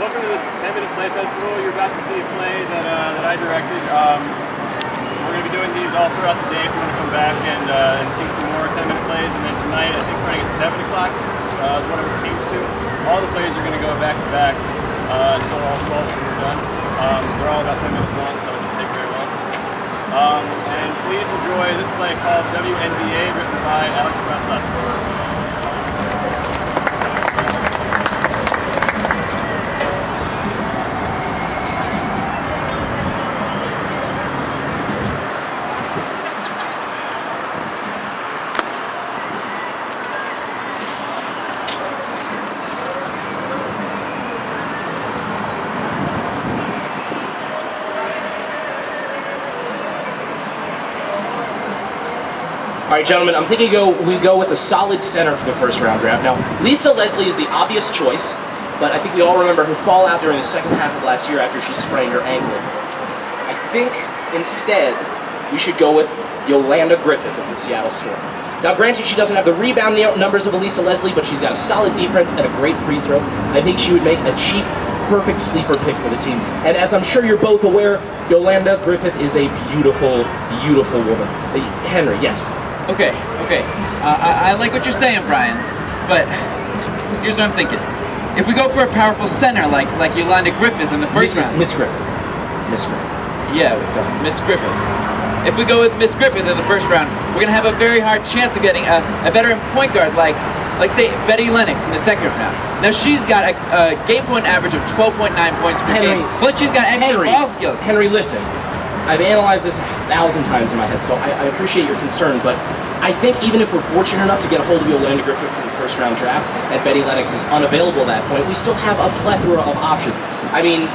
welcome to the 10-Minute Play Festival. You're about to see a play that I directed. We're going to be doing these all throughout the day if you want to come back and see some more 10-minute plays. And then tonight, I think starting at 7 o'clock is what it was changed to. All the plays are going to go back to back until all 12 of them are done. They're all about 10 minutes long, so it doesn't take very long. And please enjoy this play called W.N.B.A, written by Alex Pressler. All right, gentlemen, I'm thinking we go with a solid center for the first round draft. Now, Lisa Leslie is the obvious choice, but I think we all remember her fallout during the second half of last year after she sprained her ankle. I think instead we should go with Yolanda Griffith of the Seattle Storm. Now, granted, she doesn't have the rebound numbers of Elisa Leslie, but she's got a solid defense and a great free throw. I think she would make a cheap, perfect sleeper pick for the team. And as I'm sure you're both aware, Yolanda Griffith is a beautiful, beautiful woman. Henry, yes. Okay. I like what you're saying, Brian, but here's what I'm thinking. If we go for a powerful center like Yolanda Griffith in the first round. Miss Griffith. Yeah, Miss Griffith. If we go with Miss Griffith in the first round, we're going to have a very hard chance of getting a veteran point guard like say, Betty Lennox in the second round. Now, she's got a game point average of 12.9 points per game, plus she's got excellent ball skills. Henry, listen. I've analyzed this 1,000 times in my head, so I appreciate your concern, but I think even if we're fortunate enough to get a hold of Yolanda Griffith for the first round draft, and Betty Lennox is unavailable at that point, we still have a plethora of options. I mean,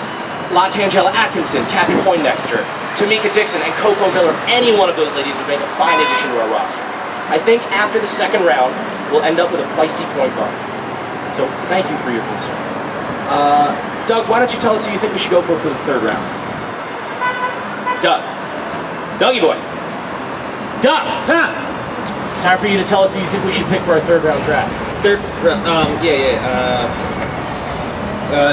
LaTangela Atkinson, Kathy Poindexter, Tamika Dixon, and Coco Miller, any one of those ladies would make a fine addition to our roster. I think after the second round, we'll end up with a feisty point guard. So thank you for your concern. Doug, why don't you tell us who you think we should go for the third round? Doug. Dougie boy. Doug! Huh? It's time for you to tell us who you think we should pick for our third round draft.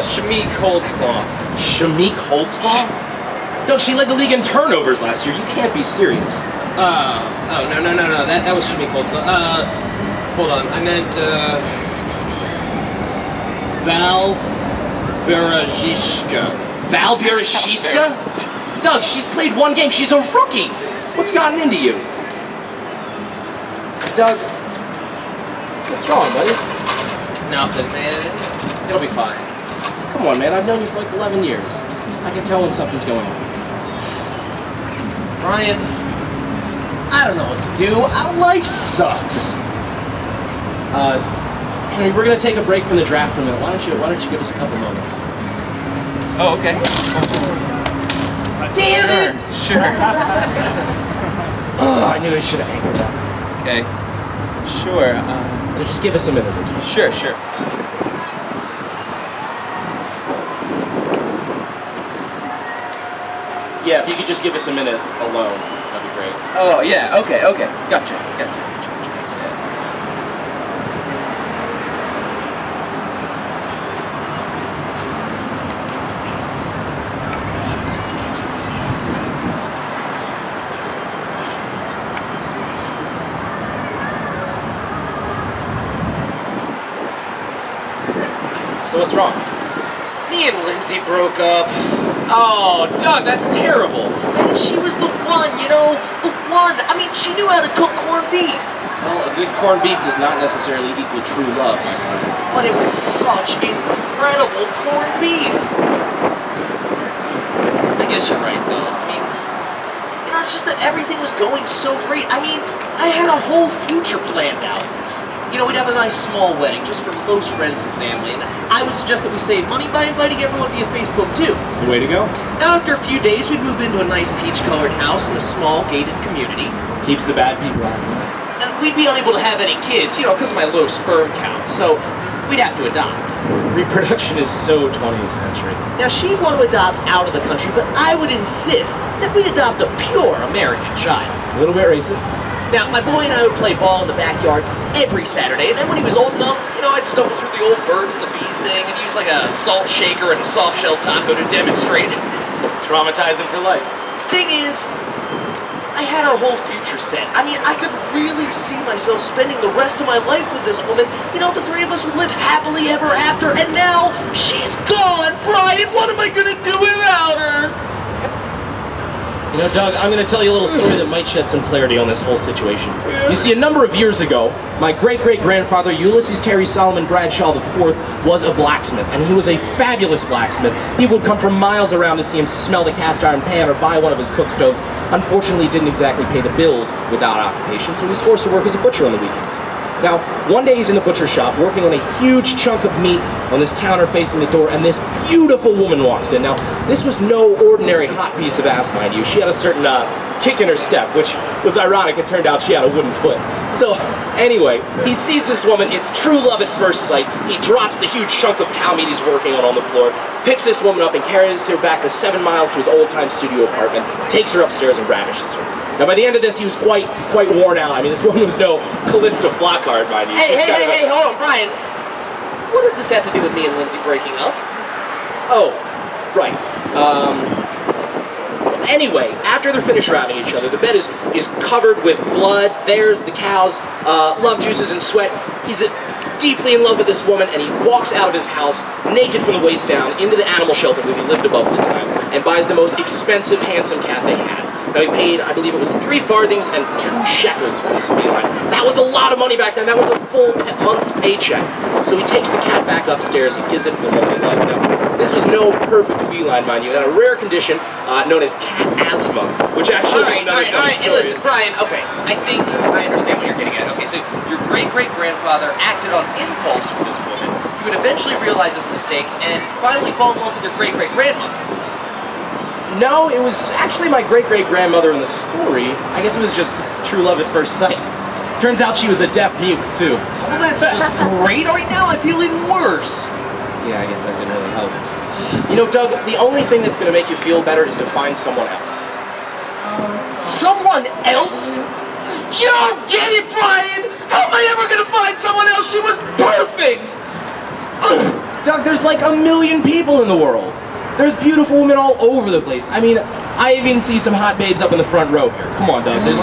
Shamik Holtzclaw. Shamik Holtzclaw? Doug, she led the league in turnovers last year. You can't be serious. No. That was Shamik Holtzclaw. Hold on. I meant, Val Berezhiska. Val Berezhiska? Doug, she's played one game. She's a rookie. What's gotten into you? Doug, what's wrong, buddy? Nothing, man. It'll be fine. Come on, man. I've known you for like 11 years. I can tell when something's going on. Brian, I don't know what to do. Our life sucks. Henry, we're gonna take a break from the draft for a minute. Why don't you give us a couple moments? Oh, okay. Damn it! Sure. Oh, I knew I should have anchored that. Okay. Sure. So just give us a minute or two. Sure. Yeah, if you could just give us a minute alone, that'd be great. Oh, yeah. Okay. Gotcha. So what's wrong? Me and Lindsay broke up. Oh, Doug, that's terrible. Man, she was the one, the one. I mean, she knew how to cook corned beef. Well, a good corned beef does not necessarily equal true love, my friend. But it was such incredible corned beef. I guess you're right, though. I mean, it's just that everything was going so great. I mean, I had a whole future planned out. We'd have a nice small wedding just for close friends and family, and I would suggest that we save money by inviting everyone via Facebook too. It's the way to go. Now, after a few days, we'd move into a nice peach-colored house in a small gated community. Keeps the bad people out. And we'd be unable to have any kids, because of my low sperm count, so we'd have to adopt. Reproduction is so 20th century. Now, she'd want to adopt out of the country, but I would insist that we adopt a pure American child. A little bit racist. Now, my boy and I would play ball in the backyard every Saturday, and then when he was old enough, I'd stumble through the old birds and the bees thing and use like a salt shaker and a soft shell taco to demonstrate. Traumatizing for life. Thing is, I had our whole future set. I mean, I could really see myself spending the rest of my life with this woman. The three of us would live happily ever after, and now she's gone. Brian, what am I gonna do without her? Doug, I'm going to tell you a little story that might shed some clarity on this whole situation. You see, a number of years ago, my great-great-grandfather, Ulysses Terry Solomon Bradshaw IV, was a blacksmith, and he was a fabulous blacksmith. People would come from miles around to see him smell the cast iron pan or buy one of his cook stoves. Unfortunately, he didn't exactly pay the bills without occupation, so he was forced to work as a butcher on the weekends. Now, one day he's in the butcher shop working on a huge chunk of meat on this counter facing the door, and this beautiful woman walks in. Now, this was no ordinary hot piece of ass, mind you. She had a certain kick in her step, which was ironic. It turned out she had a wooden foot. So, anyway, he sees this woman. It's true love at first sight. He drops the huge chunk of cow meat he's working on the floor, picks this woman up and carries her back the 7 miles to his old-time studio apartment, takes her upstairs and ravishes her. Now, by the end of this, he was quite worn out. I mean, this woman was no Callista Flockhart, mind you. Hey, hold on, Brian. What does this have to do with me and Lindsay breaking up? Oh, right. Anyway, after they're finished raving each other, the bed is covered with blood. There's the cows, love juices and sweat. He's deeply in love with this woman, and he walks out of his house naked from the waist down into the animal shelter that he lived above at the time and buys the most expensive, handsome cat they had. Now, he paid, I believe it was 3 farthings and 2 shekels for this feline. That was a lot of money back then. That was a full month's paycheck. So he takes the cat back upstairs and gives it to the woman he loves. Now, this was no perfect feline, mind you. It had a rare condition known as cat asthma, which actually... All right. Hey, listen, Brian, okay. I think I understand what you're getting at. Okay, so your great-great-grandfather acted on impulse with this woman. You would eventually realize his mistake and finally fall in love with your great-great-grandmother. No, it was actually my great-great-grandmother in the story. I guess it was just true love at first sight. Turns out she was a deaf mute, too. Well, that's just great. Right now, I feel even worse. Yeah, I guess that didn't really help. Doug, the only thing that's going to make you feel better is to find someone else. Someone else? You don't get it, Brian! How am I ever going to find someone else? She was perfect! Doug, there's like 1 million people in the world. There's beautiful women all over the place. I mean, I even see some hot babes up in the front row here. Come on, Doug. There's...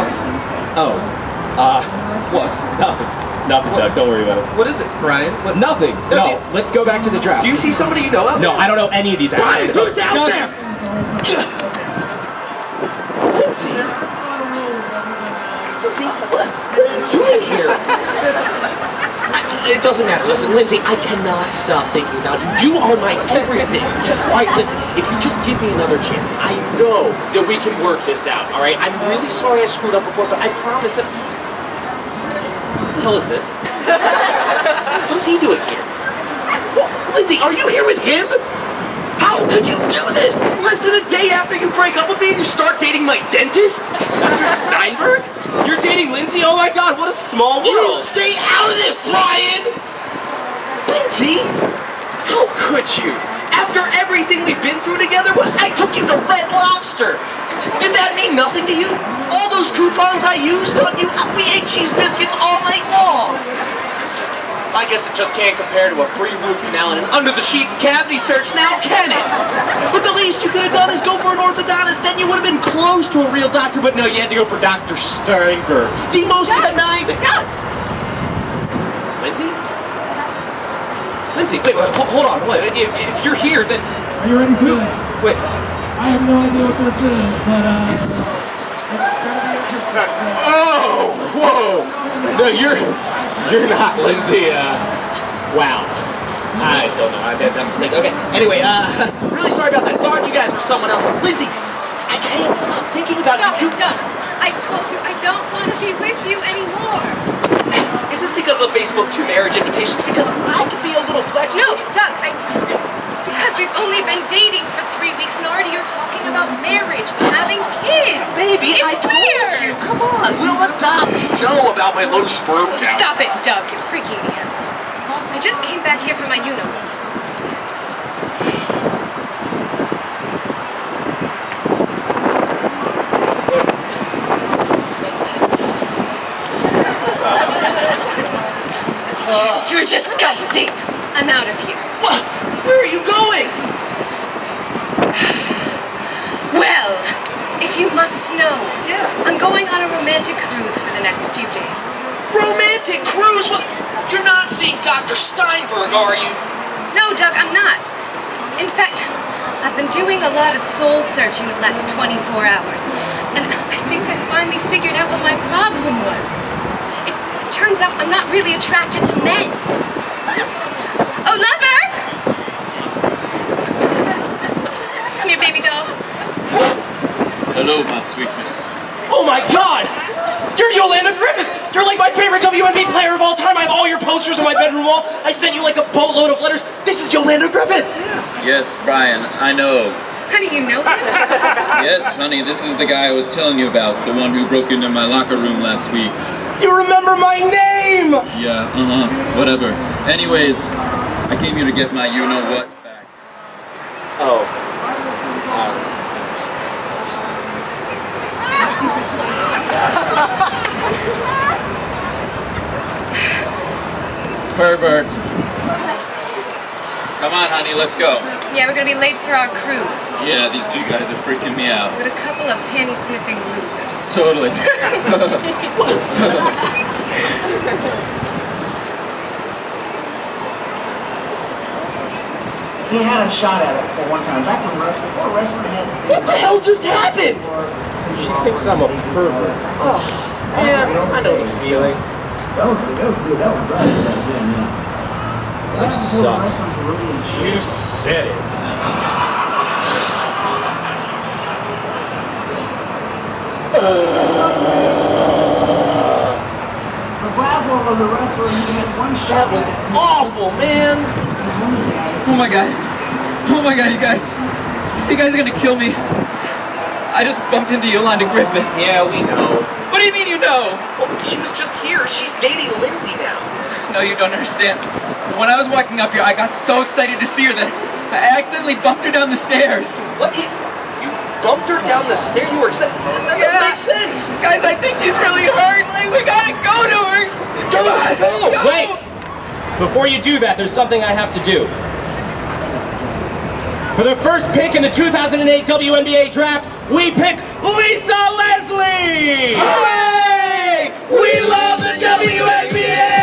Oh. What? Nothing, Doug. Don't worry about it. What is it, Brian? What? Nothing. No. Let's go back to the draft. Do you see somebody you know out there? No, I don't know any of these Brian, actors. who's out Doug. there? Lindsay, what are you doing here? It doesn't matter. Listen, Lindsay, I cannot stop thinking about you. You are my everything. All right, Lindsay, if you just give me another chance, I know that we can work this out, all right? I'm really sorry I screwed up before, but I promise that... What the hell is this? What is he doing here? Well, Lindsay, are you here with him? How could you do this? Less than a day after you break up with me and you start dating my dentist? Dr. Steinberg? You're dating Lindsay? Oh my god, what a small world! You stay out of this, Brian! Lindsay? How could you? After everything we've been through together, I took you to Red Lobster. Did that mean nothing to you? All those coupons I used on you, we ate cheese biscuits all night long. I guess it just can't compare to a free root canal and an under-the-sheets cavity search now, can it? But the least you could have done is go for an orthodontist, then you would have been close to a real doctor, but no, you had to go for Dr. Steinberg. The most conniving... Doug! Lindsay? Lindsay, wait, hold on, wait, if you're here, then... Are you ready for this? Wait. I have no idea what this is, but Oh, whoa! No, you're not Lindsay, wow. I don't know, I made that mistake. Okay, anyway, really sorry about that. Thought you guys were someone else. Lindsay, I can't stop thinking about you. Doug, I told you I don't want to be with you anymore. Is this because of the Facebook 2 marriage invitations? Because I could be a little flexible. No, Doug, it's because we've only been dating for 3 weeks and already you're talking about marriage, having kids. Baby, it's I told weird. you. Come on, we'll adopt. You know about my low sperm count. Stop it, Doug. You're freaking me out. I just came back here for my you-know-what. disgusting! I'm out of here. What? Where are you going? Well, if you must know, Yeah. I'm going on a romantic cruise for the next few days. Romantic cruise? What? You're not seeing Dr. Steinberg, are you? No, Doug, I'm not. In fact, I've been doing a lot of soul searching the last 24 hours, and I think I finally figured out what my problem was. It turns out I'm not really attracted to men. Oh, lover! Come here, baby doll. Hello, my sweetness. Oh my God! You're Yolanda Griffith! You're like my favorite W.N.B.A player of all time. I have all your posters on my bedroom wall. I sent you like a boatload of letters. This is Yolanda Griffith! Yes, Brian, I know. How do you know that? Yes, honey, this is the guy I was telling you about, the one who broke into my locker room last week. You remember my name! Yeah, whatever. Anyways, I came here to get my you-know-what back. Oh. Pervert. Come on, honey, let's go. Yeah, we're gonna be late for our cruise. Yeah, these two guys are freaking me out. With a couple of panty-sniffing losers. Totally. He had a shot at it for one time. Back when before wrestling had. What the hell just happened? She thinks I'm a pervert. Oh, man, I know the feeling. That was good. That was right. That sucks. You said it. But Glasgow was a wrestler and he had one shot. That was awful, man. Oh my god. Oh my god, you guys. You guys are gonna kill me. I just bumped into Yolanda Griffith. Yeah, we know. What do you mean you know? Well, she was just here. She's dating Lindsay now. No, you don't understand. When I was walking up here, I got so excited to see her that I accidentally bumped her down the stairs. What? You bumped her down the stairs? You were excited? That doesn't make sense. Guys, I think she's really hurt. Like, we gotta go to her. Go, go. Wait! Before you do that, there's something I have to do. For the first pick in the 2008 W.N.B.A draft, we pick Lisa Leslie! Hooray! We love the W.N.B.A!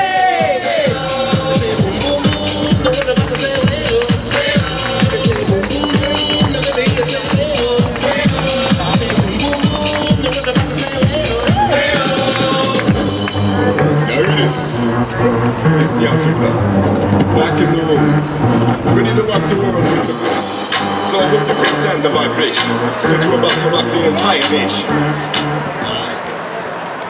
It's the Outer Fellas, back in the room, ready to rock the world with the beat. So I hope you can stand the vibration, because we're about to rock the entire nation.